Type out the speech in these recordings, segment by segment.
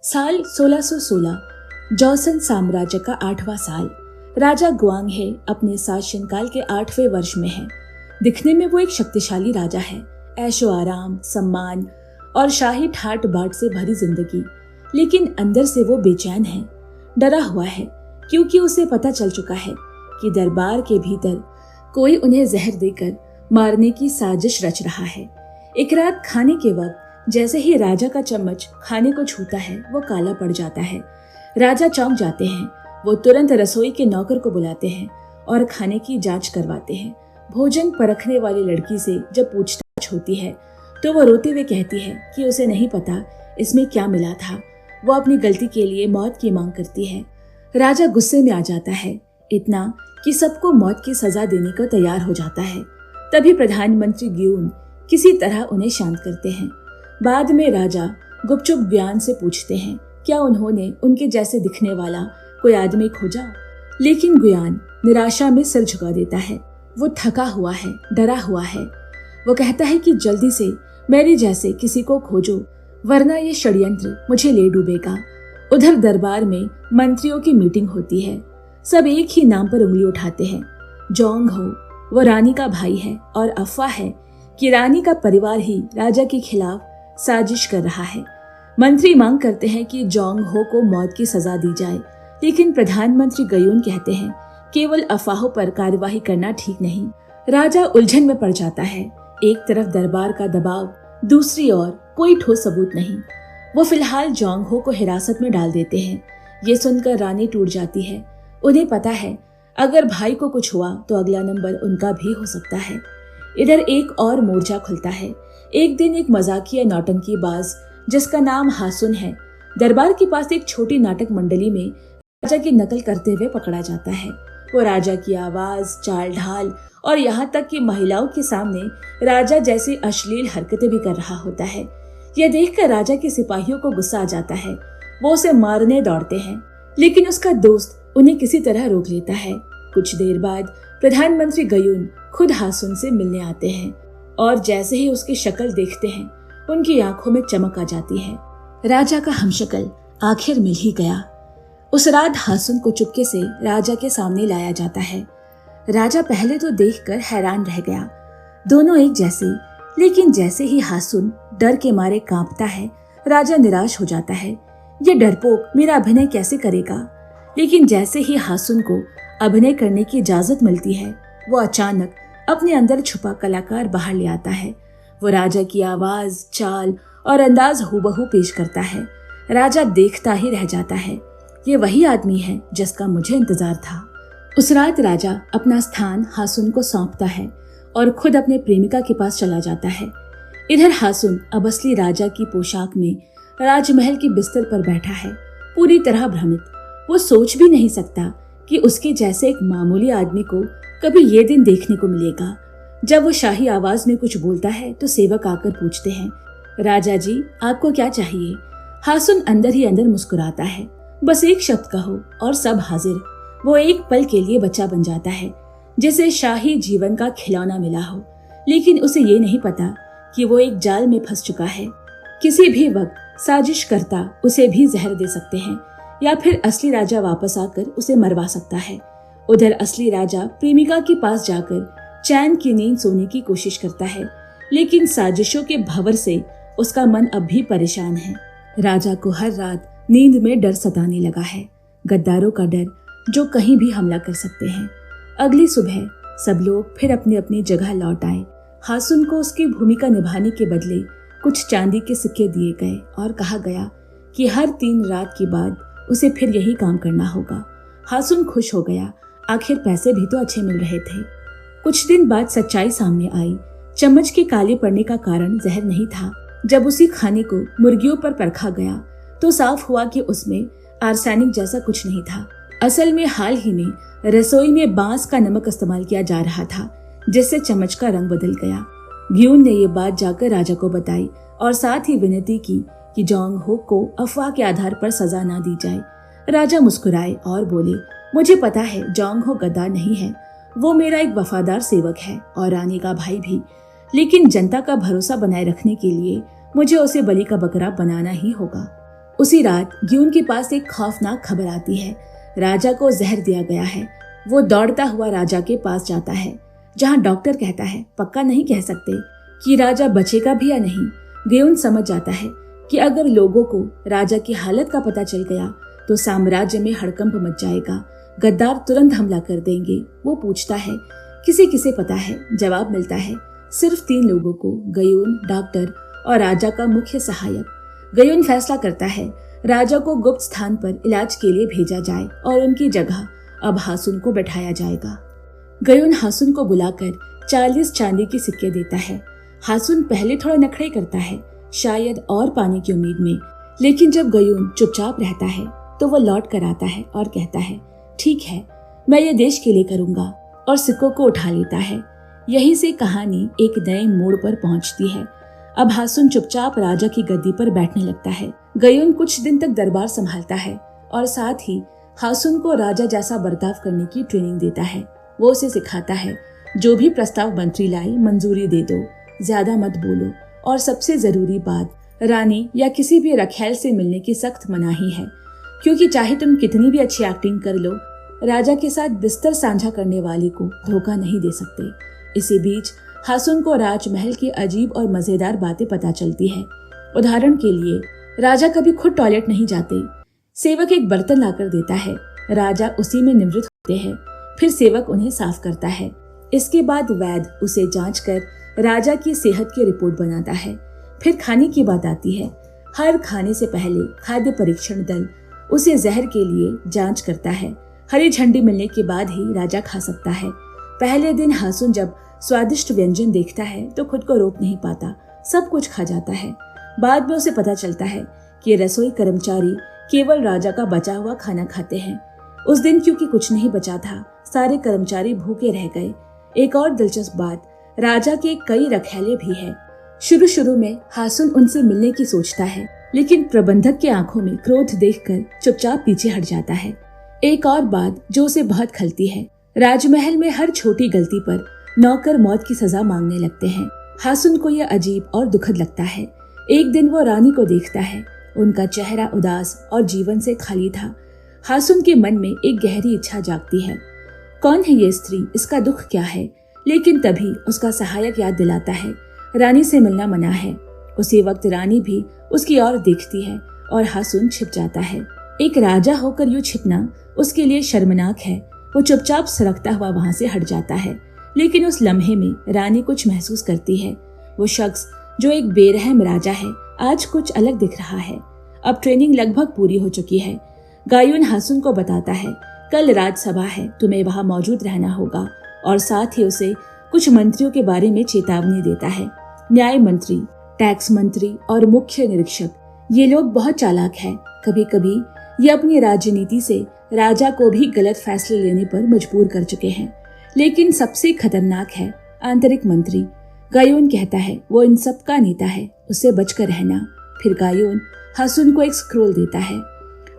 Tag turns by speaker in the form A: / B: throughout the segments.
A: साल 1616 जॉसन साम्राज्य का 8वां साल। राजा गुआंग है अपने शासनकाल के 8वें वर्ष में है। दिखने में वो एक शक्तिशाली राजा है, ऐशो आराम, सम्मान और शाही ठाट बाट से भरी जिंदगी। लेकिन अंदर से वो बेचैन है, डरा हुआ है, क्योंकि उसे पता चल चुका है कि दरबार के भीतर कोई उन्हें जहर देकर मारने की साजिश रच रहा है। एक रात खाने के वक्त जैसे ही राजा का चम्मच खाने को छूता है, वो काला पड़ जाता है। राजा चौंक जाते हैं। वो तुरंत रसोई के नौकर को बुलाते हैं और खाने की जांच करवाते हैं। भोजन परखने वाली लड़की से जब पूछताछ होती है तो वो रोते हुए कहती है कि उसे नहीं पता इसमें क्या मिला था। वो अपनी गलती के लिए मौत की मांग करती है। राजा गुस्से में आ जाता है, इतना कि सबको मौत की सजा देने को तैयार हो जाता है। तभी प्रधानमंत्री ग्यून किसी तरह उन्हें शांत करते हैं। बाद में राजा गुपचुप ग्यान से पूछते हैं क्या उन्होंने उनके जैसे दिखने वाला कोई आदमी खोजा, लेकिन गुयान निराशा में सिर झुका देता है। वो थका हुआ है, डरा हुआ है। वो कहता है कि जल्दी से मेरे जैसे किसी को खोजो, वरना ये षड्यंत्र मुझे ले डूबेगा। उधर दरबार में मंत्रियों की मीटिंग होती है। सब एक ही नाम पर उंगली उठाते हैं, जोंग हो। वो रानी का भाई है और अफवाह है कि रानी का परिवार ही राजा के खिलाफ साजिश कर रहा है। मंत्री मांग करते हैं कि जोंग हो को मौत की सजा दी जाए, लेकिन प्रधानमंत्री गयून कहते हैं केवल अफवाहों पर कार्यवाही करना ठीक नहीं। राजा उलझन में पड़ जाता है। एक तरफ दरबार का दबाव, दूसरी ओर कोई ठोस सबूत नहीं। वो फिलहाल जोंग हो को हिरासत में डाल देते हैं। ये सुनकर रानी टूट जाती है। उन्हें पता है अगर भाई को कुछ हुआ तो अगला नंबर उनका भी हो सकता है। इधर एक और मोर्चा खुलता है। एक दिन एक मजाकिया नौटंकीबाज जिसका नाम हासुन है, दरबार के पास एक छोटी नाटक मंडली में राजा की नकल करते हुए पकड़ा जाता है। वो राजा की आवाज, चाल ढाल और यहाँ तक कि महिलाओं के सामने राजा जैसी अश्लील हरकतें भी कर रहा होता है। यह देखकर राजा के सिपाहियों को गुस्सा आ जाता है। वो उसे मारने दौड़ते हैं, लेकिन उसका दोस्त उन्हें किसी तरह रोक लेता है। कुछ देर बाद प्रधानमंत्री गयून खुद हासुन से मिलने आते हैं और जैसे ही उसकी शक्ल देखते हैं उनकी आंखों में चमक आ जाती है। राजा का हमशक्ल आखिर मिल ही गया। उस रात हासुन को चुपके से राजा के सामने लाया जाता है। राजा पहले तो देखकर हैरान रह गया, दोनों एक जैसे। लेकिन जैसे ही हासुन डर के मारे कांपता है, राजा निराश हो जाता है। ये डरपोक मेरा अभिनय कैसे करेगा? लेकिन जैसे ही हासुन को अभिनय करने की इजाजत मिलती है, वो अचानक अपने अंदर छुपा कलाकार बाहर ले आता है। वो राजा की आवाज, चाल और अंदाज हूबहू पेश करता है। राजा देखता ही रह जाता है। ये वही आदमी है जिसका मुझे इंतजार था। उस रात राजा अपना स्थान हासुन को सौंपता है और खुद अपने प्रेमिका के पास चला जाता है। इधर हासुन अब असली राजा की पोशाक में राजमहल के बिस्तर पर बैठा है, पूरी तरह भ्रमित। वो सोच भी नहीं सकता कि उसके जैसे एक मामूली आदमी को कभी ये दिन देखने को मिलेगा। जब वो शाही आवाज में कुछ बोलता है तो सेवक आकर पूछते हैं, राजा जी आपको क्या चाहिए? हासुन अंदर ही अंदर मुस्कुराता है, बस एक शब्द कहो और सब हाजिर। वो एक पल के लिए बच्चा बन जाता है, जिसे शाही जीवन का खिलौना मिला हो, लेकिन उसे ये नहीं पता कि वो एक जाल में फंस चुका है। किसी भी वक्त साजिश करता उसे भी जहर दे सकते हैं, या फिर असली राजा वापस आकर उसे मरवा सकता है। उधर असली राजा प्रेमिका के पास जाकर चैन की नींद सोने की कोशिश करता है, लेकिन साजिशों के भंवर से उसका मन अब भी परेशान है। राजा को हर रात नींद में डर सताने लगा है, गद्दारों का डर जो कहीं भी हमला कर सकते हैं। अगली सुबह सब लोग फिर अपनी अपनी जगह लौट आए। हासुन को उसकी भूमिका निभाने के बदले कुछ चांदी के सिक्के दिए गए और कहा गया कि हर 3 रात के बाद उसे फिर यही काम करना होगा। हासुन खुश हो गया, आखिर पैसे भी तो अच्छे मिल रहे थे। कुछ दिन बाद सच्चाई सामने आई। चम्मच के काले पड़ने का कारण जहर नहीं था। जब उसी खाने को मुर्गियों पर परखा गया तो साफ हुआ कि उसमें आर्सेनिक जैसा कुछ नहीं था। असल में हाल ही में रसोई में बांस का नमक इस्तेमाल किया जा रहा था, जिससे चम्मच का रंग बदल गया। ग्यून ने ये बात जाकर राजा को बताई और साथ ही विनती की कि जोंग हो को अफवाह के आधार पर सजा ना दी जाए। राजा मुस्कुराए और बोले, मुझे पता है जोंग हो गद्दार नहीं है, वो मेरा एक वफादार सेवक है और रानी का भाई भी। लेकिन जनता का भरोसा बनाए रखने के लिए मुझे उसे बलि का बकरा बनाना ही होगा। उसी रात ग्यून के पास एक खौफनाक खबर आती है। राजा को जहर दिया गया है। वो दौड़ता हुआ राजा के पास जाता है, जहाँ डॉक्टर कहता है पक्का नहीं कह सकते कि राजा बचेगा भी या नहीं। ग्यून समझ जाता है कि अगर लोगों को राजा की हालत का पता चल गया तो साम्राज्य में हड़कंप मच जाएगा। गद्दार तुरंत हमला कर देंगे। वो पूछता है किसे किसे पता है। जवाब मिलता है सिर्फ 3 लोगों को, गयून, डॉक्टर और राजा का मुख्य सहायक। गयून फैसला करता है राजा को गुप्त स्थान पर इलाज के लिए भेजा जाए और उनकी जगह अब हासुन को बैठाया जाएगा। गयून हासुन को बुलाकर 40 चांदी के सिक्के देता है। हासुन पहले थोड़ा नखरे करता है, शायद और पाने की उम्मीद में, लेकिन जब गयून चुपचाप रहता है तो वो लौट कर आता है और कहता है ठीक है, मैं ये देश के लिए करूंगा, और सिक्कों को उठा लेता है। यहीं से कहानी एक नए मोड़ पर पहुंचती है। अब हासुन चुपचाप राजा की गद्दी पर बैठने लगता है। गयून कुछ दिन तक दरबार संभालता है और साथ ही हासुन को राजा जैसा बर्ताव करने की ट्रेनिंग देता है। वो उसे सिखाता है जो भी प्रस्ताव मंत्री लाए मंजूरी दे दो, ज्यादा मत बोलो, और सबसे जरूरी बात, रानी या किसी भी रखैल से मिलने की सख्त मनाही है, क्योंकि चाहे तुम कितनी भी अच्छी एक्टिंग कर लो, राजा के साथ बिस्तर साझा करने वाले को धोखा नहीं दे सकते। इसी बीच हासुन को राजमहल की अजीब और मजेदार बातें पता चलती है। उदाहरण के लिए राजा कभी खुद टॉयलेट नहीं जाते। सेवक एक बर्तन लाकर देता है, राजा उसी में निवृत्त होते हैं, फिर सेवक उन्हें साफ करता है। इसके बाद वैद्य उसे जांच कर राजा की सेहत की रिपोर्ट बनाता है। फिर खाने की बात आती है। हर खाने से पहले खाद्य परीक्षण दल उसे जहर के लिए जांच करता है। हरी झंडी मिलने के बाद ही राजा खा सकता है। पहले दिन हासुन जब स्वादिष्ट व्यंजन देखता है तो खुद को रोक नहीं पाता, सब कुछ खा जाता है। बाद में उसे पता चलता है कि रसोई कर्मचारी केवल राजा का बचा हुआ खाना खाते हैं। उस दिन क्योंकि कुछ नहीं बचा था, सारे कर्मचारी भूखे रह गए। एक और दिलचस्प बात, राजा के कई रखैले भी हैं। शुरू में हासुन उनसे मिलने की सोचता है, लेकिन प्रबंधक के आंखों में क्रोध देखकर चुपचाप पीछे हट जाता है। एक और बात जो उसे बहुत खलती है, राजमहल में हर छोटी गलती पर नौकर मौत की सजा मांगने लगते हैं। हासुन को यह अजीब और दुखद लगता है। एक दिन वो रानी को देखता है, उनका चेहरा उदास और जीवन से खाली था। हासुन के मन में एक गहरी इच्छा जागती है, कौन है ये स्त्री, इसका दुख क्या है। लेकिन तभी उसका सहायक याद दिलाता है रानी से मिलना मना है। उसी वक्त रानी भी उसकी ओर देखती है और हासुन छिप जाता है। एक राजा होकर यूं छिपना उसके लिए शर्मनाक है। वो चुपचाप सरकता हुआ वहां से हट जाता है, लेकिन उस लम्हे में रानी कुछ महसूस करती है। वो शख्स जो एक बेरहम राजा है आज कुछ अलग दिख रहा है। अब ट्रेनिंग लगभग पूरी हो चुकी है। गायुन हासुन को बताता है कल राजसभा है, तुम्हें वहां मौजूद रहना होगा, और साथ ही उसे कुछ मंत्रियों के बारे में चेतावनी देता है। न्याय मंत्री, टैक्स मंत्री और मुख्य निरीक्षक, ये लोग बहुत चालाक हैं। कभी कभी ये अपनी राजनीति से राजा को भी गलत फैसले लेने पर मजबूर कर चुके हैं। लेकिन सबसे खतरनाक है आंतरिक मंत्री। गायुन कहता है वो इन सब का नेता है, उससे बचकर रहना। फिर गायुन हासुन को एक स्क्रोल देता है।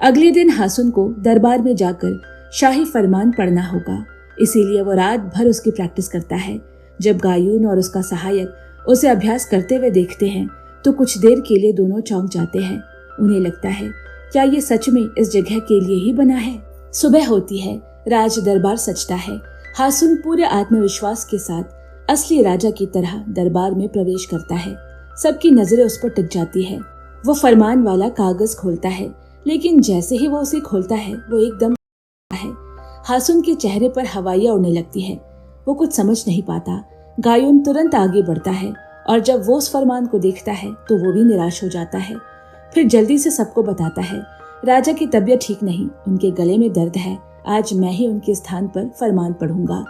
A: अगले दिन हासुन को दरबार में जाकर शाही फरमान पढ़ना होगा, इसीलिए वो रात भर उसकी प्रैक्टिस करता है। जब गायुन और उसका सहायक उसे अभ्यास करते हुए देखते हैं तो कुछ देर के लिए दोनों चौंक जाते हैं। उन्हें लगता है क्या ये सच में इस जगह के लिए ही बना है। सुबह होती है, राज दरबार सजता है। हासुन पूरे आत्मविश्वास के साथ असली राजा की तरह दरबार में प्रवेश करता है। सबकी नजरें उस पर टिक जाती है। वो फरमान वाला कागज खोलता है, लेकिन जैसे ही वो उसे खोलता है वो एकदम है। हासुन के चेहरे पर हवाइयां उड़ने लगती है। वो कुछ समझ नहीं पाता। गायुन तुरंत आगे बढ़ता है और जब वो उस फरमान को देखता है तो वो भी निराश हो जाता है। फिर जल्दी से सबको बताता है राजा की तबीयत ठीक नहीं, उनके गले में दर्द है, आज मैं ही उनके स्थान पर फरमान पढ़ूंगा।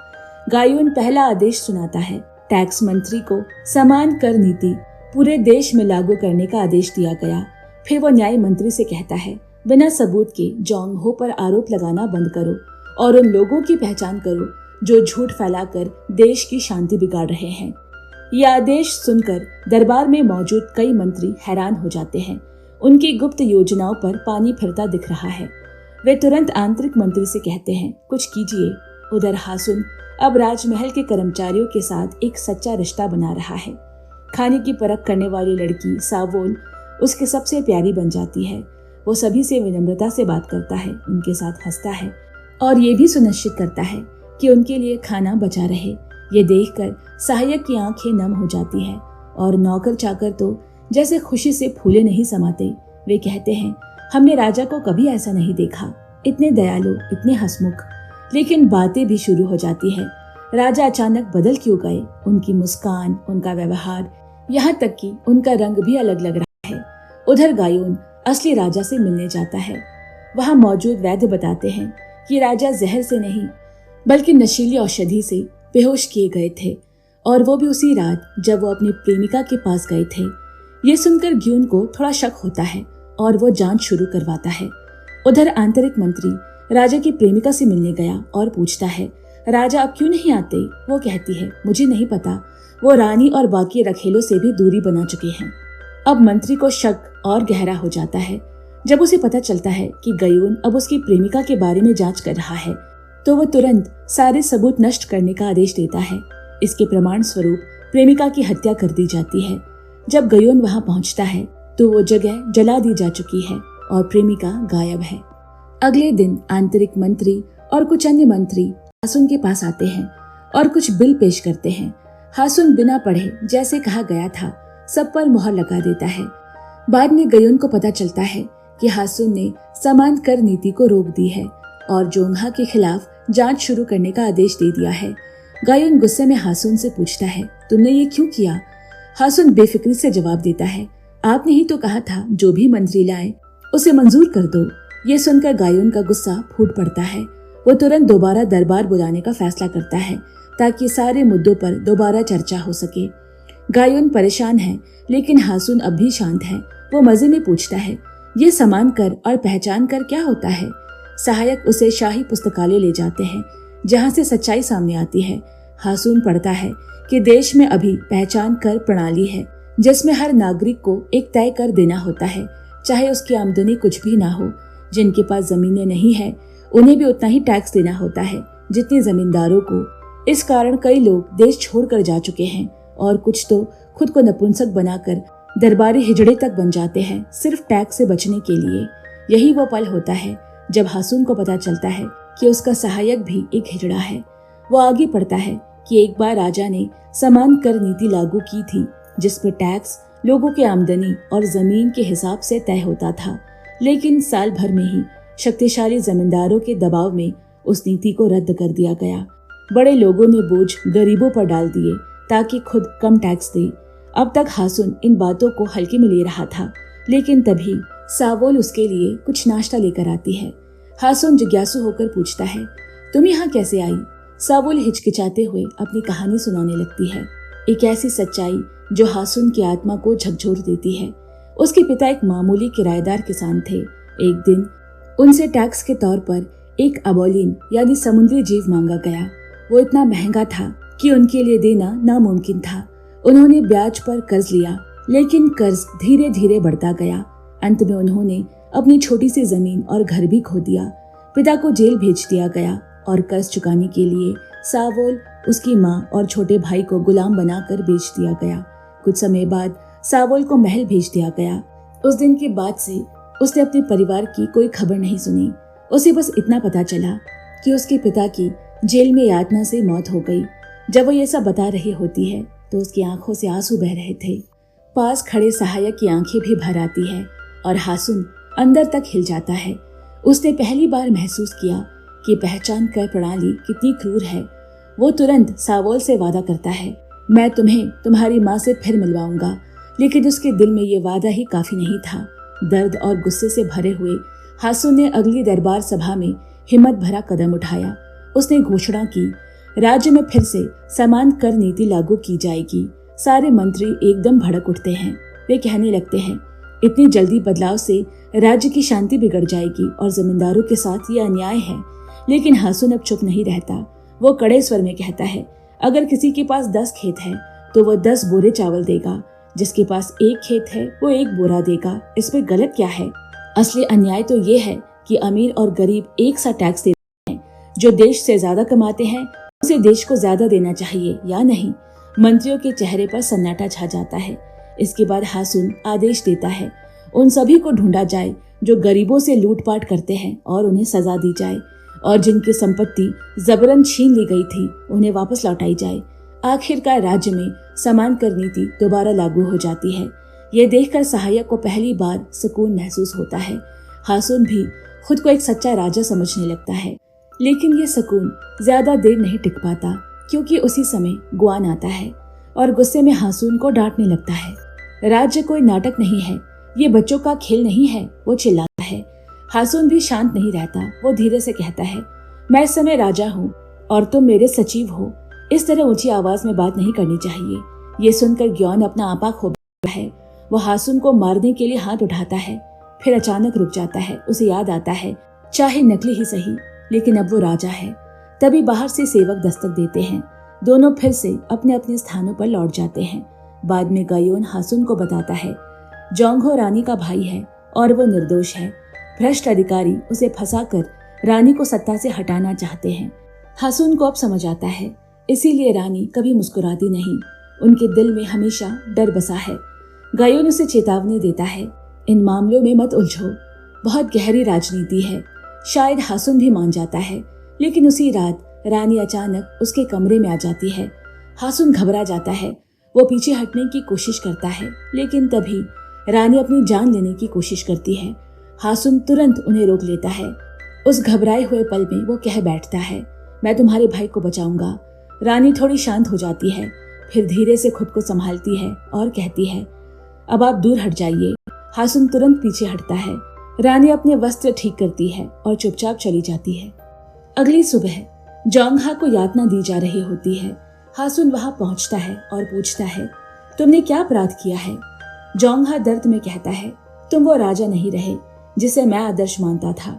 A: गायुन पहला आदेश सुनाता है। टैक्स मंत्री को समान कर नीति पूरे देश में लागू करने का आदेश दिया गया। फिर वो न्याय मंत्री से कहता है बिना सबूत के जोंग हो पर आरोप लगाना बंद करो और उन लोगों की पहचान करो जो झूठ फैलाकर देश की शांति बिगाड़ रहे हैं। ये आदेश सुनकर दरबार में मौजूद कई मंत्री हैरान हो जाते हैं। उनकी गुप्त योजनाओं पर पानी फिरता दिख रहा है। वे तुरंत आंतरिक मंत्री से कहते हैं कुछ कीजिए। उधर हासुन अब राजमहल के कर्मचारियों के साथ एक सच्चा रिश्ता बना रहा है। खाने की परख करने वाली लड़की सावोल उसके सबसे प्यारी बन जाती है। वो सभी से विनम्रता से बात करता है, उनके साथ हंसता है और ये भी सुनिश्चित करता है कि उनके लिए खाना बचा रहे। ये देखकर सहायक की आंखें नम हो जाती है और नौकर चाकर तो जैसे खुशी से फूले नहीं समाते। वे कहते हैं, हमने राजा को कभी ऐसा नहीं देखा, इतने दयालु, इतने हंसमुख। लेकिन बातें भी शुरू हो जाती है। राजा अचानक बदल क्यों गए? उनकी मुस्कान, उनका व्यवहार, यहाँ तक कि उनका रंग भी अलग लग रहा है। उधर गायोन असली राजा से मिलने जाता है। वहां मौजूद वैद्य बताते हैं कि राजा जहर से नहीं बल्कि नशीली औषधि से बेहोश किए गए थे, और वो भी उसी रात जब वो अपनी प्रेमिका के पास गए थे। ये सुनकर ग्यून को थोड़ा शक होता है और वो जांच शुरू करवाता है। उधर आंतरिक मंत्री राजा की प्रेमिका से मिलने गया और पूछता है, राजा अब क्यों नहीं आते? वो कहती है, मुझे नहीं पता, वो रानी और बाकी रखेलों से भी दूरी बना चुके हैं। अब मंत्री को शक और गहरा हो जाता है जब उसे पता चलता है कि गयून अब उसकी प्रेमिका के बारे में जांच कर रहा है, तो वो तुरंत सारे सबूत नष्ट करने का आदेश देता है। इसके प्रमाण स्वरूप प्रेमिका की हत्या कर दी जाती है। जब गयून वहां पहुंचता है तो वो जगह जला दी जा चुकी है और प्रेमिका गायब है। अगले दिन आंतरिक मंत्री और कुछ अन्य मंत्री हासुन के पास आते हैं और कुछ बिल पेश करते हैं। हासुन बिना पढ़े जैसे कहा गया था सब पर मुहर लगा देता है। बाद में गयून को पता चलता है कि हासुन ने समान कर नीति को रोक दी है और जोंगहा के खिलाफ जांच शुरू करने का आदेश दे दिया है। गायुन गुस्से में हासुन से पूछता है, तुमने ये क्यों किया? हासुन बेफिक्री से जवाब देता है, आपने ही तो कहा था जो भी मंत्री लाए उसे मंजूर कर दो। ये सुनकर गायुन का गुस्सा फूट पड़ता है। वो तुरंत दोबारा दरबार बुलाने का फैसला करता है ताकि सारे मुद्दों पर दोबारा चर्चा हो सके। गायुन परेशान है लेकिन हासुन अब भी शांत है। वो मजे में पूछता है, ये समान कर और पहचान कर क्या होता है? सहायक उसे शाही पुस्तकालय ले जाते हैं जहाँ से सच्चाई सामने आती है। हासुन पढ़ता है कि देश में अभी पहचान कर प्रणाली है जिसमें हर नागरिक को एक तय कर देना होता है, चाहे उसकी आमदनी कुछ भी ना हो। जिनके पास जमीनें नहीं है उन्हें भी उतना ही टैक्स देना होता है जितने जमींदारों को। इस कारण कई लोग देश छोड़कर जा चुके हैं और कुछ तो खुद को नपुंसक बनाकर दरबारी हिजड़े तक बन जाते हैं सिर्फ टैक्स से बचने के लिए। यही वो पल होता है जब हासुन को पता चलता है कि उसका सहायक भी एक हिजड़ा है। वो आगे पढ़ता है कि एक बार राजा ने समान कर नीति लागू की थी जिसपे टैक्स लोगों की आमदनी और जमीन के हिसाब से तय होता था, लेकिन साल भर में ही शक्तिशाली जमींदारों के दबाव में उस नीति को रद्द कर दिया गया। बड़े लोगों ने बोझ गरीबों पर डाल दिए ताकि खुद कम टैक्स दे। अब तक हासुन इन बातों को हल्के में ले रहा था, लेकिन तभी सावोल उसके लिए कुछ नाश्ता लेकर आती है। हासुन जिज्ञासु होकर पूछता है, तुम यहाँ कैसे आई? सावोल हिचकिचाते हुए अपनी कहानी सुनाने लगती है, एक ऐसी सच्चाई जो हासुन की आत्मा को झकझोर देती है। उसके पिता एक मामूली किराएदार किसान थे। एक दिन उनसे टैक्स के तौर पर एक अबोलिन यानी समुद्री जीव मांगा गया। वो इतना महंगा था कि उनके लिए देना नामुमकिन था। उन्होंने ब्याज पर कर्ज लिया, लेकिन कर्ज धीरे धीरे बढ़ता गया। अंत में उन्होंने अपनी छोटी सी जमीन और घर भी खो दिया। पिता को जेल भेज दिया गया और कर्ज चुकाने के लिए सावोल, उसकी माँ और छोटे भाई को गुलाम बनाकर बेच दिया गया। कुछ समय बाद सावोल को महल भेज दिया गया। उस दिन के बाद से उसने अपने परिवार की कोई खबर नहीं सुनी। उसे बस इतना पता चला कि उसके पिता की जेल में यातना से मौत हो गई। जब वो ये सब बता रही होती है तो उसकी आंखों से आंसू बह रहे थे। पास खड़े सहायक की आंखें भी भर आती है और हासुन अंदर तक हिल जाता है। उसने पहली बार महसूस किया कि पहचान कर प्रणाली कितनी क्रूर है। वो तुरंत सावोल से वादा करता है, मैं तुम्हें तुम्हारी माँ से फिर मिलवाऊंगा। लेकिन उसके दिल में ये वादा ही काफी नहीं था। दर्द और गुस्से से भरे हुए हासुन ने अगली दरबार सभा में हिम्मत भरा कदम उठाया। उसने घोषणा की, राज्य में फिर से समान कर नीति लागू की जाएगी। सारे मंत्री एकदम भड़क उठते हैं। वे कहने लगते हैं, इतनी जल्दी बदलाव से राज्य की शांति बिगड़ जाएगी और जमींदारों के साथ ये अन्याय है। लेकिन हासुन अब चुप नहीं रहता। वो कड़े स्वर में कहता है, अगर किसी के पास 10 खेत है तो वो 10 बोरे चावल देगा। जिसके पास 1 खेत है वो 1 बोरा देगा। इसमें गलत क्या है? असली अन्याय तो ये है कि अमीर और गरीब एक सा टैक्स देते हैं। जो देश से ज्यादा कमाते हैं उसे देश को ज्यादा देना चाहिए या नहीं? मंत्रियों के चेहरे पर सन्नाटा छा जाता है। इसके बाद हासुन आदेश देता है, उन सभी को ढूंढा जाए जो गरीबों से लूटपाट करते हैं और उन्हें सजा दी जाए, और जिनकी संपत्ति जबरन छीन ली गई थी उन्हें वापस लौटाई जाए। आखिरकार राज्य में समान कर नीति दोबारा लागू हो जाती है। ये देखकर सहायक को पहली बार सुकून महसूस होता है। हासुन भी खुद को एक सच्चा राजा समझने लगता है। लेकिन ये सुकून ज्यादा देर नहीं टिक पाता, क्योंकि उसी समय गुआन आता है और गुस्से में हासुन को डांटने लगता है। राज्य कोई नाटक नहीं है, ये बच्चों का खेल नहीं है, वो चिल्लाता है। हासुन भी शांत नहीं रहता। वो धीरे से कहता है, मैं इस समय राजा हूँ और तुम मेरे सचिव हो। इस तरह ऊंची आवाज में बात नहीं करनी चाहिए। ये सुनकर ग्योन अपना आपा खो बैठता है। वो हासुन को मारने के लिए हाथ उठाता है, फिर अचानक रुक जाता है। उसे याद आता है, चाहे नकली ही सही, लेकिन अब वो राजा है। तभी बाहर से सेवक दस्तक देते हैं। दोनों फिर से अपने अपने स्थानों पर लौट जाते हैं। बाद में गायोन हासुन को बताता है, जोंगहो रानी का भाई है और वो निर्दोष है। भ्रष्ट अधिकारी उसे फंसाकर रानी को सत्ता से हटाना चाहते हैं। हासुन को अब समझ आता है, इसीलिए रानी कभी मुस्कुराती नहीं। उनके दिल में हमेशा डर बसा है। गायोन उसे चेतावनी देता है, इन मामलों में मत उलझो, बहुत गहरी राजनीति है। शायद हासुन भी मान जाता है। लेकिन उसी रात रानी अचानक उसके कमरे में आ जाती है। हासुन घबरा जाता है। वो पीछे हटने की कोशिश करता है, लेकिन तभी रानी अपनी जान लेने की कोशिश करती है। हासुन तुरंत उन्हें रोक लेता है। उस घबराए हुए पल में वो कह बैठता है, मैं तुम्हारे भाई को बचाऊंगा। रानी थोड़ी शांत हो जाती है, फिर धीरे से खुद को संभालती है और कहती है, अब आप दूर हट जाइए। हासुन तुरंत पीछे हटता है। रानी अपने वस्त्र ठीक करती है और चुपचाप चली जाती है। अगली सुबह जोंगहा को यातना दी जा रही होती है। हासुन वहां पहुंचता है और पूछता है, तुमने क्या अपराध किया है? जोंगहा दर्द में कहता है, तुम वो राजा नहीं रहे जिसे मैं आदर्श मानता था।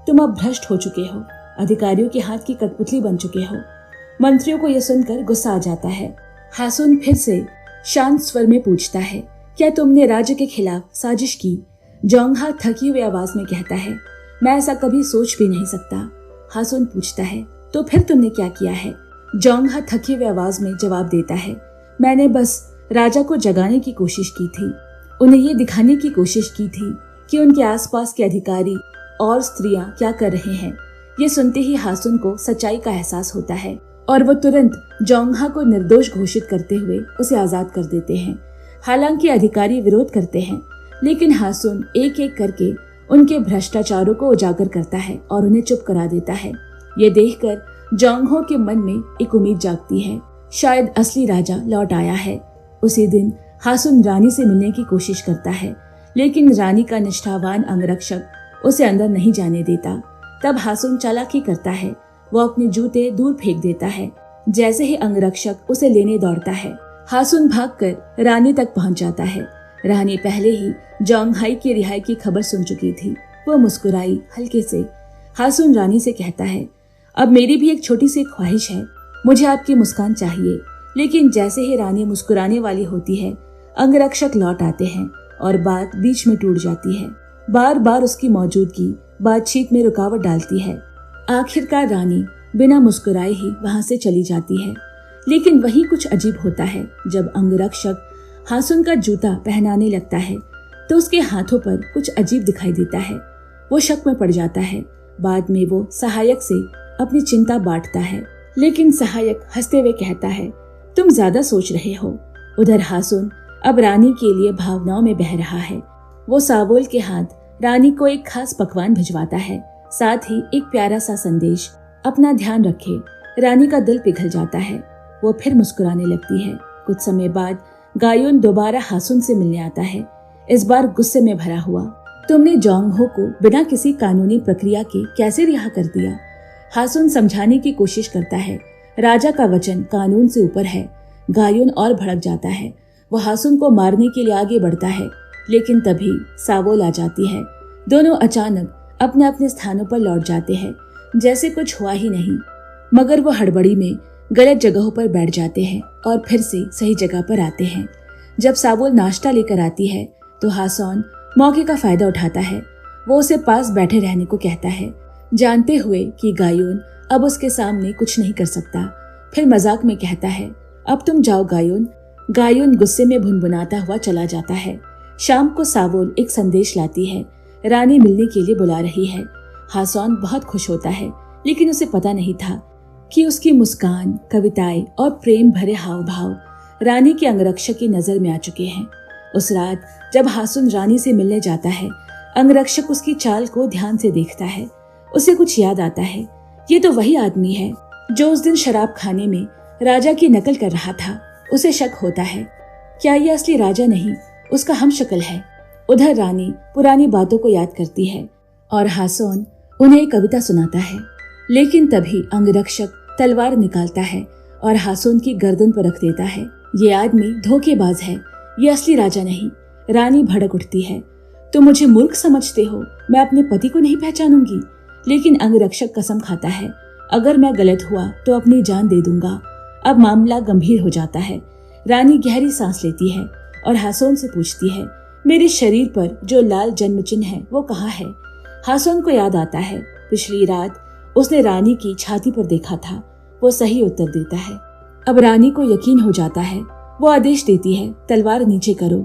A: तुम अब भ्रष्ट हो चुके हो, अधिकारियों के हाथ की कठपुतली बन चुके हो। मंत्रियों को यह सुनकर गुस्सा आ जाता है। हासुन फिर से शांत स्वर में पूछता है, क्या तुमने राज्य के खिलाफ साजिश की? जोंगहा थकी हुई आवाज में कहता है, मैं ऐसा कभी सोच भी नहीं सकता। हासुन पूछता है, तो फिर तुमने क्या किया है? जोंगहा थकी हुई आवाज में जवाब देता है, मैंने बस राजा को जगाने की कोशिश की थी। उन्हें ये दिखाने की कोशिश की थी कि उनके आसपास के अधिकारी और स्त्रियां क्या कर रहे हैं। ये सुनते ही हासुन को सच्चाई का एहसास होता है और वो तुरंत जोंगहा को निर्दोष घोषित करते हुए उसे आजाद कर देते हैं। हालांकि अधिकारी विरोध करते हैं, लेकिन हासुन एक एक करके उनके भ्रष्टाचारों को उजागर करता है और उन्हें चुप करा देता है। ये देखकर जोंगहो के मन में एक उम्मीद जागती है, शायद असली राजा लौट आया है। उसी दिन हासुन रानी से मिलने की कोशिश करता है, लेकिन रानी का निष्ठावान अंगरक्षक उसे अंदर नहीं जाने देता। तब हासुन चालाकी करता है, वो अपने जूते दूर फेंक देता है। जैसे ही अंगरक्षक उसे लेने दौड़ता है, हासुन भागकर रानी तक पहुंच जाता है। रानी पहले ही जोंगहाई की रिहाई की खबर सुन चुकी थी। वो मुस्कुराई हल्के से। हासुन रानी से कहता है, अब मेरी भी एक छोटी सी ख्वाहिश है, मुझे आपकी मुस्कान चाहिए। लेकिन जैसे ही रानी मुस्कुराने वाली होती है, अंगरक्षक लौट आते हैं और बात बीच में टूट जाती है। बार बार उसकी मौजूदगी बातचीत में रुकावट डालती है। आखिरकार रानी बिना मुस्कुराए ही वहां से चली जाती है। लेकिन वही कुछ अजीब होता है, जब अंगरक्षक हासुन का जूता पहनाने लगता है तो उसके हाथों पर कुछ अजीब दिखाई देता है। वो शक में पड़ जाता है। बाद में वो सहायक से अपनी चिंता बांटता है, लेकिन सहायक हंसते हुए कहता है, तुम ज्यादा सोच रहे हो। उधर हासुन अब रानी के लिए भावनाओं में बह रहा है। वो सावोल के हाथ रानी को एक खास पकवान भिजवाता है, साथ ही एक प्यारा सा संदेश, अपना ध्यान रखे। रानी का दिल पिघल जाता है। वो फिर मुस्कुराने लगती है। कुछ समय बाद गायोन दोबारा हासुन से मिलने आता है, इस बार गुस्से में भरा हुआ। तुमने जोंगहो को बिना किसी कानूनी प्रक्रिया के कैसे रिहा कर दिया? हासुन समझाने की कोशिश करता है, राजा का वचन कानून से ऊपर है। गायोन और भड़क जाता है। वो हासुन को मारने के लिए आगे बढ़ता है, लेकिन तभी सावोल आ जाती है। दोनों अचानक अपने अपने स्थानों पर लौट जाते हैं, जैसे कुछ हुआ ही नहीं। मगर वो हड़बड़ी में गलत जगहों पर बैठ जाते हैं और फिर से सही जगह पर आते हैं। जब सावोल नाश्ता लेकर आती है तो हासुन मौके का फायदा उठाता है। वो उसे पास बैठे रहने को कहता है, जानते हुए कि गायोन अब उसके सामने कुछ नहीं कर सकता। फिर मजाक में कहता है, अब तुम जाओ गायोन। गायोन गुस्से में भुनभुनाता हुआ चला जाता है। शाम को सावोल एक संदेश लाती है। रानी मिलने के लिए बुला रही है। हासौन बहुत खुश होता है, लेकिन उसे पता नहीं था कि उसकी मुस्कान, कविताएं और प्रेम भरे हाव भाव रानी के अंगरक्षक की नजर में आ चुके हैं। उस रात जब हासुन रानी से मिलने जाता है, अंगरक्षक उसकी चाल को ध्यान से देखता है। उसे कुछ याद आता है। ये तो वही आदमी है जो उस दिन शराब खाने में राजा की नकल कर रहा था। उसे शक होता है, क्या ये असली राजा नहीं, उसका हमशक्ल है। उधर रानी पुरानी बातों को याद करती है और हासौन उन्हें एक कविता सुनाता है। लेकिन तभी अंगरक्षक तलवार निकालता है और हासौन की गर्दन पर रख देता है। ये आदमी धोखेबाज है, ये असली राजा नहीं। रानी भड़क उठती है, तुम मुझे मूर्ख समझते हो, मैं अपने पति को नहीं पहचानूंगी। लेकिन अंगरक्षक कसम खाता है, अगर मैं गलत हुआ तो अपनी जान दे दूंगा। अब मामला गंभीर हो जाता है। रानी गहरी सांस लेती है और हासौन से पूछती है, मेरे शरीर पर जो लाल जन्म चिन्ह है वो कहाँ है? हासौन को याद आता है, पिछली रात उसने रानी की छाती पर देखा था। वो सही उत्तर देता है। अब रानी को यकीन हो जाता है। वो आदेश देती है, तलवार नीचे करो।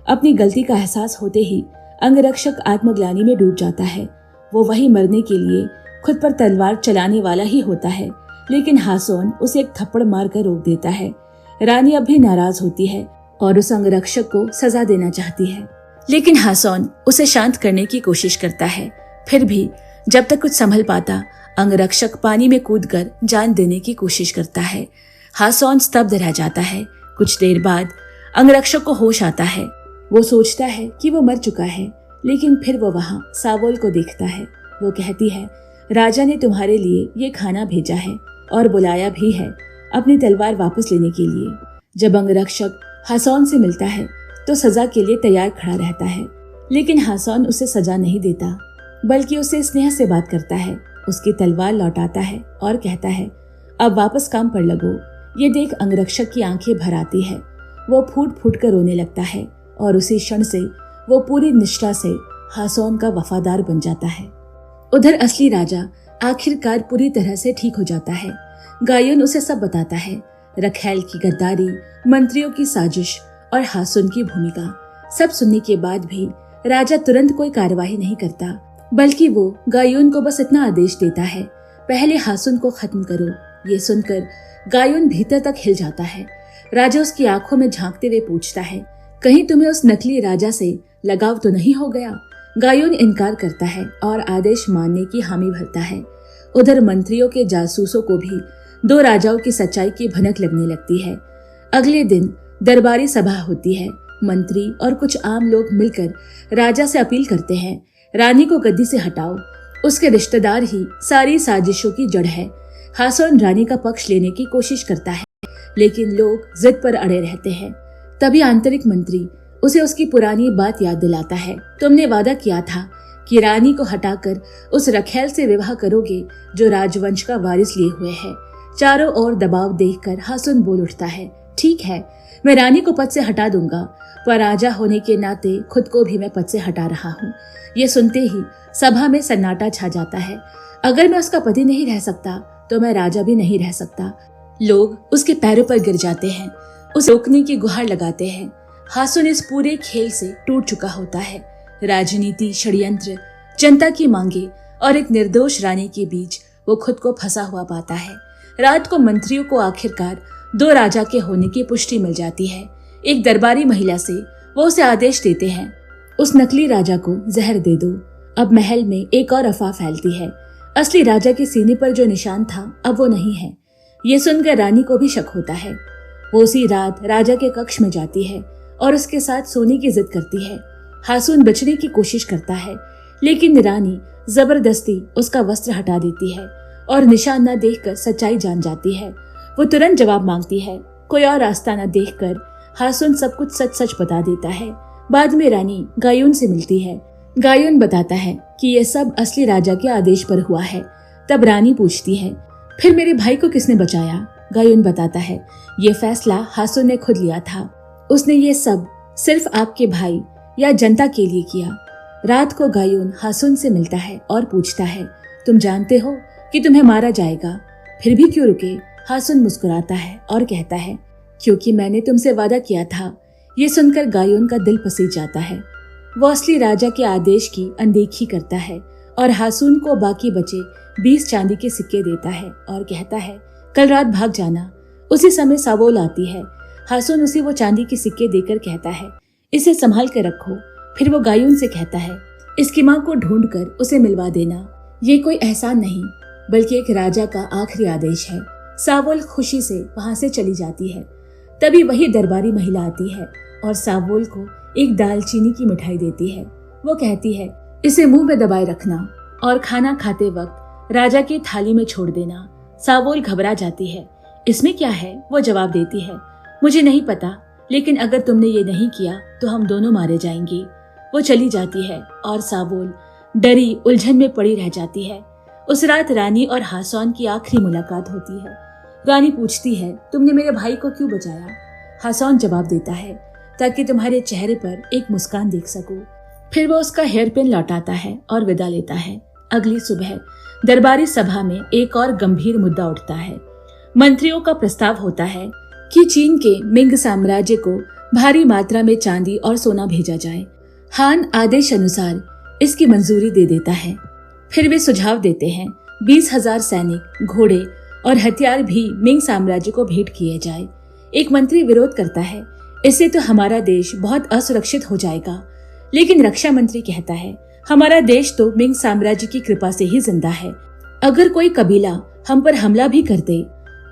A: अपनी गलती का एहसास होते ही अंगरक्षक आत्मग्लानि में डूब जाता है। वो वही मरने के लिए खुद पर तलवार चलाने वाला ही होता है, लेकिन हासौन उसे एक थप्पड़ मारकर रोक देता है। रानी अब भी नाराज होती है और उस अंगरक्षक को सजा देना चाहती है, लेकिन हासौन उसे शांत करने की कोशिश करता है। फिर भी जब तक कुछ संभल पाता, अंगरक्षक पानी में कूदकर जान देने की कोशिश करता है। हासौन स्तब्ध रह जाता है। कुछ देर बाद अंगरक्षक को होश आता है। वो सोचता है कि वो मर चुका है, लेकिन फिर वो वहाँ सावोल को देखता है। वो कहती है, राजा ने तुम्हारे लिए ये खाना भेजा है और बुलाया भी है अपनी तलवार वापस लेने के लिए। जब अंगरक्षक हासौन से मिलता है तो सजा के लिए तैयार खड़ा रहता है, लेकिन हासौन उसे सजा नहीं देता, बल्कि उसे स्नेह से बात करता है। उसकी तलवार लौटाता है और कहता है, अब वापस काम पर लगो। ये देख अंगरक्षक की आंखें भर आती है। वो फूट फूट कर रोने लगता है और उसी क्षण से वो पूरी निष्ठा से हासौन का वफादार बन जाता है। उधर असली राजा आखिरकार पूरी तरह से ठीक हो जाता है। गायोन उसे सब बताता है, रखैल की गद्दारी, मंत्रियों की साजिश और हासुन की भूमिका। सब सुनने के बाद भी राजा तुरंत कोई कार्यवाही नहीं करता, बल्कि वो गायोन को बस इतना आदेश देता है, पहले हासुन को खत्म करो। ये सुनकर गायोन भीतर तक हिल जाता है। राजा उसकी आंखों में झांकते हुए पूछता है, कहीं तुम्हें उस नकली राजा से लगाव तो नहीं हो गया? गायोन इनकार करता है और आदेश मानने की हामी भरता है। उधर मंत्रियों के जासूसों को भी दो राजाओं की सच्चाई की भनक लगने लगती है। अगले दिन दरबारी सभा होती है। मंत्री और कुछ आम लोग मिलकर राजा से अपील करते हैं, रानी को गद्दी से हटाओ। उसके रिश्तेदार ही सारी साजिशों की जड़ है। हासौन रानी का पक्ष लेने की कोशिश करता है, लेकिन लोग जिद पर अड़े रहते हैं। तभी आंतरिक मंत्री उसे उसकी पुरानी बात याद दिलाता है, तुमने वादा किया था कि रानी को हटाकर उस रखैल से विवाह करोगे जो राजवंश का वारिस लिए हुए है। चारों ओर दबाव देखकर हासुन बोल उठता है, ठीक है, मैं रानी को पद से हटा दूंगा, पर राजा होने के नाते खुद को भी मैं पद से हटा रहा हूँ। ये सुनते ही सभा में सन्नाटा छा जाता है। अगर मैं उसका पति नहीं रह सकता तो मैं राजा भी नहीं रह सकता। लोग उसके पैरों पर गिर जाते हैं, उसे रोकने की गुहार लगाते हैं। हासुन इस पूरे खेल से टूट चुका होता है। राजनीति, षड्यंत्र, जनता की मांगे और एक निर्दोष रानी के बीच वो खुद को फंसा हुआ पाता है। रात को मंत्रियों को आखिरकार दो राजा के होने की पुष्टि मिल जाती है। एक दरबारी महिला से वो उसे आदेश देते हैं, उस नकली राजा को जहर दे दो। अब महल में एक और अफवाह फैलती है, असली राजा के सीने पर जो निशान था अब वो नहीं है। ये सुनकर रानी को भी शक होता है। वो उसी रात राजा के कक्ष में जाती है और उसके साथ सोने की जिद करती है। हासुन बचने की कोशिश करता है, लेकिन रानी जबरदस्ती उसका वस्त्र हटा देती है और निशान न देखकर सच्चाई जान जाती है। वो तुरंत जवाब मांगती है। कोई और रास्ता न देखकर हासुन सब कुछ सच सच बता देता है। बाद में रानी गायोन से मिलती है। गायोन बताता है कि यह सब असली राजा के आदेश पर हुआ है। तब रानी पूछती है, फिर मेरे भाई को किसने बचाया? गायोन बताता है, ये फैसला हासुन ने खुद लिया था। उसने ये सब सिर्फ आपके भाई या जनता के लिए किया। रात को गायोन हासुन से मिलता है और पूछता है, तुम जानते हो कि तुम्हें मारा जाएगा, फिर भी क्यों रुके? हासुन मुस्कुराता है और कहता है, क्योंकि मैंने तुमसे वादा किया था। ये सुनकर गायोन का दिल पसीज जाता है। वो असली राजा के आदेश की अनदेखी करता है और हासून को बाकी बचे 20 चांदी के सिक्के देता है और कहता है कल रात भाग जाना। उसी समय सावोल आती है। हासून उसे वो चांदी के सिक्के देकर कहता है इसे संभाल कर रखो। फिर वो गायून से कहता है इसकी माँ को ढूंढकर उसे मिलवा देना। ये कोई एहसान नहीं बल्कि एक राजा का आखिरी आदेश है। सावोल खुशी से वहां से चली जाती है। तभी वही दरबारी महिला आती है और सावोल को एक दालचीनी की मिठाई देती है। वो कहती है इसे मुंह में दबाए रखना और खाना खाते वक्त राजा की थाली में छोड़ देना। सावोल घबरा जाती है। इसमें क्या है? वो जवाब देती है मुझे नहीं पता, लेकिन अगर तुमने ये नहीं किया तो हम दोनों मारे जाएंगे। वो चली जाती है और सावोल डरी उलझन में पड़ी रह जाती है। उस रात रानी और हासौन की आखिरी मुलाकात होती है। रानी पूछती है तुमने मेरे भाई को क्यों बचाया? हासौन जवाब देता है ताकि तुम्हारे चेहरे पर एक मुस्कान देख सकूं। फिर वो उसका हेयर पिन लौटाता है और विदा लेता है। अगली सुबह दरबारी सभा में एक और गंभीर मुद्दा उठता है। मंत्रियों का प्रस्ताव होता है कि चीन के मिंग साम्राज्य को भारी मात्रा में चांदी और सोना भेजा जाए। हान आदेश अनुसार इसकी मंजूरी दे देता है। फिर वे सुझाव देते हैं 20,000 सैनिक, घोड़े और हथियार भी मिंग साम्राज्य को भेंट किए जाए। एक मंत्री विरोध करता है इससे तो हमारा देश बहुत असुरक्षित हो जाएगा। लेकिन रक्षा मंत्री कहता है हमारा देश तो मिंग साम्राज्य की कृपा से ही जिंदा है। अगर कोई कबीला हम पर हमला भी कर दे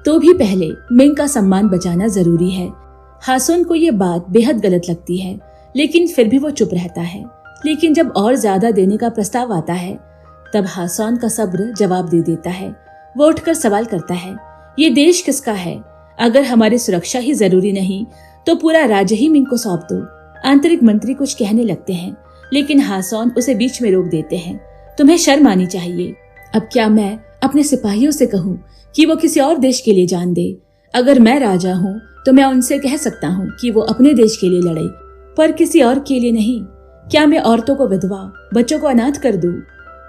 A: तो भी पहले मिंग का सम्मान बचाना जरूरी है। हासुन को ये बात बेहद गलत लगती है, लेकिन फिर भी वो चुप रहता है। लेकिन जब और ज्यादा देने का प्रस्ताव आता है तब हासौन का सब्र जवाब दे देता है। वो उठकर सवाल करता है ये देश किसका है? अगर हमारी सुरक्षा ही जरूरी नहीं तो पूरा राज्य ही मिंग को सौंप दो। आंतरिक मंत्री कुछ कहने लगते हैं, लेकिन हासौन उसे बीच में रोक देते हैं। तुम्हें शर्म आनी चाहिए। अब क्या मैं अपने सिपाहियों से कहूँ कि वो किसी और देश के लिए जान दे? अगर मैं राजा हूँ तो मैं उनसे कह सकता हूँ कि वो अपने देश के लिए लड़े, पर किसी और के लिए नहीं। क्या मैं औरतों को विधवा, बच्चों को अनाथ कर दूं?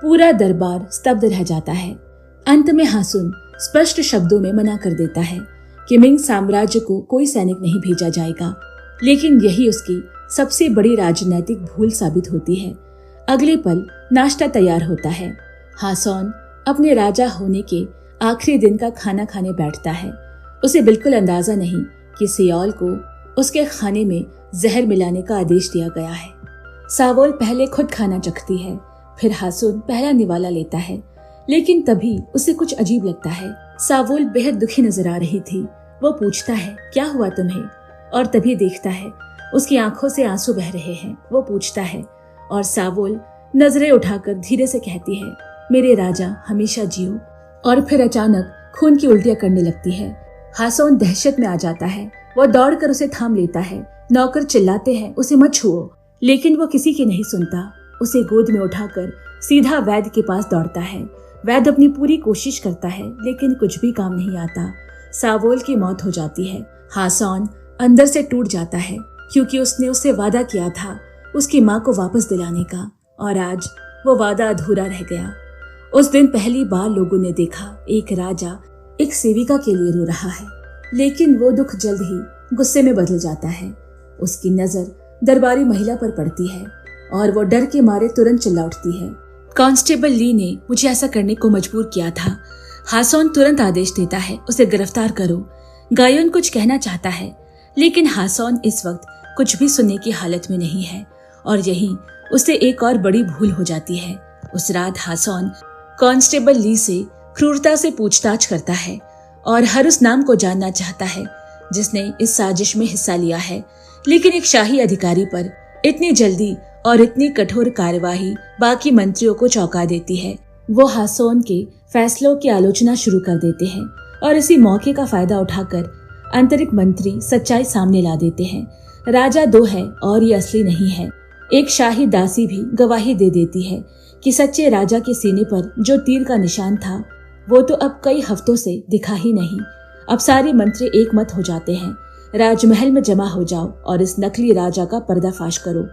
A: पूरा दरबार स्तब्ध रह जाता है। अंत में हासुन स्पष्ट शब्दों में मना कर देता है कि मिंग साम्राज्य को कोई सैनिक नहीं भेजा जाएगा। लेकिन यही उसकी सबसे बड़ी राजनीतिक भूल साबित होती है। अगले पल नाश्ता तैयार होता है। हासौन अपने राजा होने के आखिरी दिन का खाना खाने बैठता है। उसे बिल्कुल अंदाजा नहीं कि सियोल को उसके खाने में जहर मिलाने का आदेश दिया गया है। सावोल पहले खुद खाना चखती है, फिर हासुन पहला निवाला लेता है, लेकिन तभी उसे कुछ अजीब लगता है। सावोल बेहद दुखी नजर आ रही थी। वो पूछता है क्या हुआ तुम्हें? और तभी देखता है उसकी आंखों से आंसू बह रहे हैं। वो पूछता है और सावोल नजरें उठाकर धीरे से कहती है मेरे राजा हमेशा जियो। और फिर अचानक खून की उल्टियां करने लगती है। हासौन दहशत में आ जाता है। वो दौड़कर उसे थाम लेता है। नौकर चिल्लाते हैं उसे मत छुओ, लेकिन वो किसी की नहीं सुनता। उसे गोद में उठाकर सीधा वैद्य के पास दौड़ता है। वैद्य अपनी पूरी कोशिश करता है, लेकिन कुछ भी काम नहीं आता। सावोल की मौत हो जाती है। हासौन अंदर से टूट जाता है, क्योंकि उसने उससे वादा किया था उसकी माँ को वापस दिलाने का, और आज वो वादा अधूरा रह गया। उस दिन पहली बार लोगों ने देखा एक राजा एक सेविका के लिए रो रहा है, लेकिन वो दुख जल्द ही गुस्से में बदल जाता है। उसकी नजर दरबारी महिला पर पड़ती है और वो डर के मारे तुरंत चिल्ला उठती है कांस्टेबल ली ने मुझे ऐसा करने को मजबूर किया था। हासौन तुरंत आदेश देता है उसे गिरफ्तार करो। गायोन कुछ कहना चाहता है, लेकिन हासौन इस वक्त कुछ भी सुनने की हालत में नहीं है, और यही उससे एक और बड़ी भूल हो जाती है। उस रात हासौन कांस्टेबल ली से क्रूरता से पूछताछ करता है और हर उस नाम को जानना चाहता है जिसने इस साजिश में हिस्सा लिया है। लेकिन एक शाही अधिकारी पर इतनी जल्दी और इतनी कठोर कार्यवाही बाकी मंत्रियों को चौंका देती है। वो हासौन के फैसलों की आलोचना शुरू कर देते हैं और इसी मौके का फायदा उठाकर आंतरिक मंत्री सच्चाई सामने ला देते हैं। राजा दो है और ये असली नहीं है। एक शाही दासी भी गवाही दे देती है कि सच्चे राजा के सीने पर जो तीर का निशान था वो तो अब कई हफ्तों से दिखा ही नहीं। अब सारे मंत्री एक मत हो जाते हैं, राजमहल में जमा हो जाओ और इस नकली राजा का पर्दाफाश करो।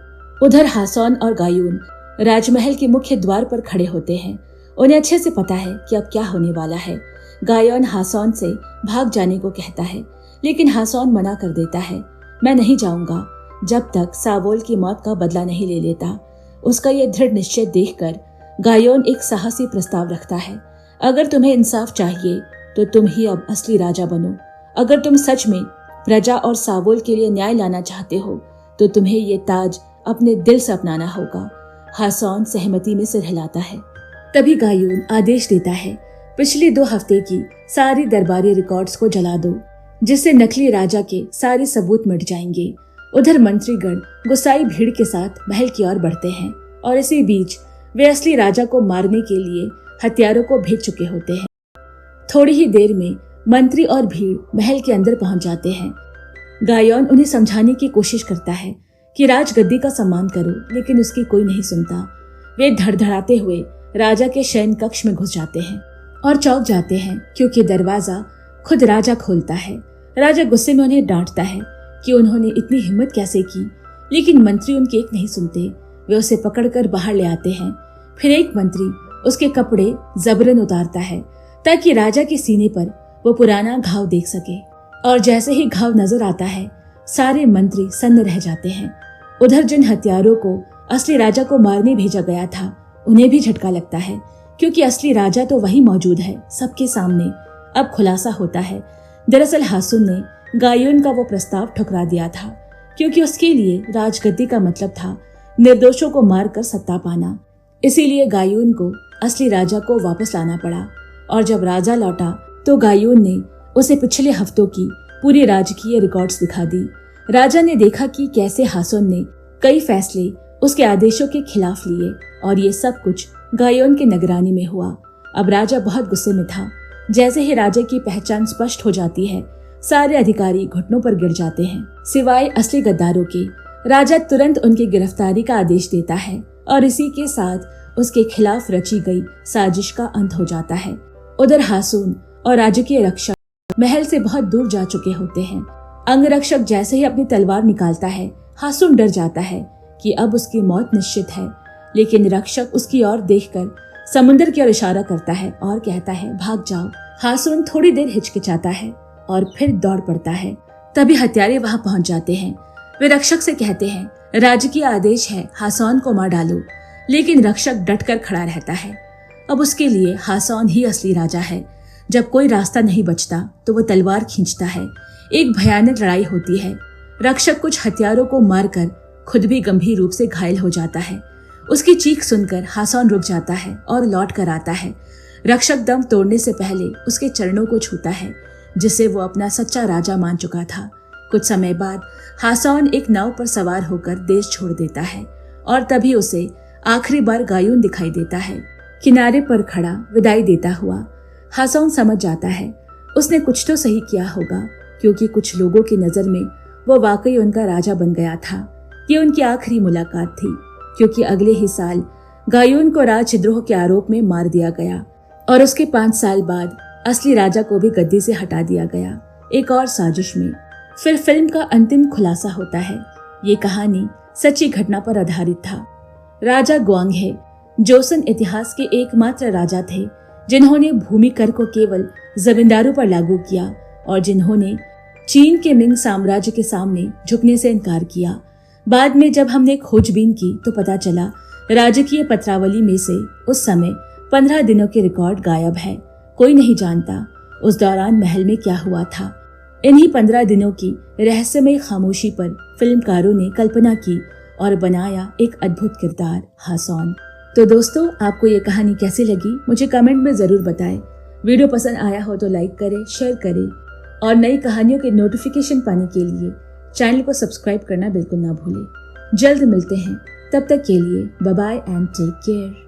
A: उधर हासौन और गायून राजमहल के मुख्य द्वार पर खड़े होते हैं। उन्हें अच्छे से पता है कि अब क्या होने वाला है। गायून हासौन से भाग जाने को कहता है, लेकिन हासौन मना कर देता है। मैं नहीं जाऊंगा। जब तक सावोल की मौत का बदला नहीं ले लेता। उसका यह दृढ़ निश्चय देखकर गायोन एक साहसी प्रस्ताव रखता है। अगर तुम्हें इंसाफ चाहिए तो तुम ही अब असली राजा बनो। अगर तुम सच में प्रजा और सावोल के लिए न्याय लाना चाहते हो तो तुम्हें ये ताज अपने दिल से अपनाना होगा। हासोन सहमति में सिर हिलाता है। तभी गायोन आदेश देता है, पिछले 2 हफ्ते की सारी दरबारी रिकॉर्ड्स को जला दो, जिससे नकली राजा के सारे सबूत मिट जाएंगे। उधर मंत्रीगण गुस्साई भीड़ के साथ महल की ओर बढ़ते हैं और इसी बीच वे असली राजा को मारने के लिए हथियारों को भेज चुके होते हैं। थोड़ी ही देर में मंत्री और भीड़ महल के अंदर पहुंच जाते हैं। गायोन उन्हें समझाने की कोशिश करता है कि राजगद्दी का सम्मान करो, लेकिन उसकी कोई नहीं सुनता। वे धड़धड़ाते हुए राजा के शयन कक्ष में घुस जाते हैं और चौंक जाते हैं क्योंकि दरवाजा खुद राजा खोलता है। राजा गुस्से में उन्हें डांटता है कि उन्होंने इतनी हिम्मत कैसे की, लेकिन मंत्री उनकी एक नहीं सुनते। वे उसे पकड़कर बाहर ले आते हैं। फिर एक मंत्री उसके कपड़े जबरन उतारता है ताकि राजा के सीने पर वो पुराना घाव देख सके, और जैसे ही घाव नजर आता है सारे मंत्री सन्न रह जाते हैं। उधर जिन हथियारों को असली राजा को मारने भेजा गया था उन्हें भी झटका लगता है, क्योंकि असली राजा तो वही मौजूद है सबके सामने। अब खुलासा होता है, दरअसल हासुन ने गायोन का वो प्रस्ताव ठुकरा दिया था, क्योंकि उसके लिए राजगद्दी का मतलब था निर्दोषों को मारकर सत्ता पाना। इसीलिए गायोन को असली राजा को वापस लाना पड़ा। और जब राजा लौटा तो गायोन ने उसे पिछले हफ्तों की पूरी राजकीय रिकॉर्ड्स दिखा दी। राजा ने देखा कि कैसे हासुन ने कई फैसले उसके आदेशों के खिलाफ लिए, और ये सब कुछ गायोन की निगरानी में हुआ। अब राजा बहुत गुस्से में था। जैसे ही राजा की पहचान स्पष्ट हो जाती है, सारे अधिकारी घुटनों पर गिर जाते हैं, सिवाय असली गद्दारों के। राजा तुरंत उनकी गिरफ्तारी का आदेश देता है और इसी के साथ उसके खिलाफ रची गई साजिश का अंत हो जाता है। उधर हासुन और राजकीय रक्षक महल से बहुत दूर जा चुके होते हैं। अंगरक्षक जैसे ही अपनी तलवार निकालता है, हासुन डर जाता है कि अब उसकी मौत निश्चित है, लेकिन रक्षक उसकी ओर देखकर समुद्र की ओर इशारा करता है और कहता है, भाग जाओ। हासुन थोड़ी देर हिचकिचाता है और फिर दौड़ पड़ता है। तभी हत्यारे वहां पहुंच जाते हैं। वे रक्षक से कहते हैं, राजकीय आदेश है, हासुन को मार डालो। लेकिन रक्षक डटकर खड़ा रहता है। अब उसके लिए हासुन ही असली राजा है। जब कोई रास्ता नहीं बचता तो वो तलवार खींचता है। एक भयानक लड़ाई होती है। रक्षक कुछ हथियारों को मारकर खुद भी गंभीर रूप से घायल हो जाता है। उसकी चीख सुनकर हासुन रुक जाता है और लौट कर आता है। रक्षक दम तोड़ने से पहले उसके चरणों को छूता है, जिसे वो अपना सच्चा राजा मान चुका था। कुछ समय बाद हासुन एक नाव पर सवार होकर देश छोड़ देता है और तभी उसे आखिरी बार गायोन दिखाई देता है। किनारे पर खड़ा विदाई देता हुआ हासुन समझ जाता है उसने कुछ तो सही किया होगा, क्योंकि कुछ लोगों की नजर में वो वाकई उनका राजा बन गया था। ये उनकी आखिरी मुलाकात थी, क्योंकि अगले ही साल गायोन को राजद्रोह के आरोप में मार दिया गया और उसके 5 साल बाद असली राजा को भी गद्दी से हटा दिया गया, एक और साजिश में। फिर फिल्म का अंतिम खुलासा होता है। ये कहानी सच्ची घटना पर आधारित था। राजा ग्वांगहे जोसन इतिहास के एकमात्र राजा थे जिन्होंने भूमि कर को केवल जमींदारों पर लागू किया और जिन्होंने चीन के मिंग साम्राज्य के सामने झुकने से इनकार किया। बाद में जब हमने खोजबीन की तो पता चला राजकीय पत्रावली में से उस समय 15 दिनों के रिकॉर्ड गायब है। कोई नहीं जानता उस दौरान महल में क्या हुआ था। इन्हीं 15 दिनों की रहस्यमय खामोशी पर फिल्मकारों ने कल्पना की और बनाया एक अद्भुत किरदार हासुन। तो दोस्तों, आपको ये कहानी कैसी लगी मुझे कमेंट में जरूर बताएं। वीडियो पसंद आया हो तो लाइक करें, शेयर करें और नई कहानियों के नोटिफिकेशन पाने के लिए चैनल को सब्सक्राइब करना बिल्कुल ना भूलें। जल्द मिलते हैं, तब तक के लिए bye bye and take care.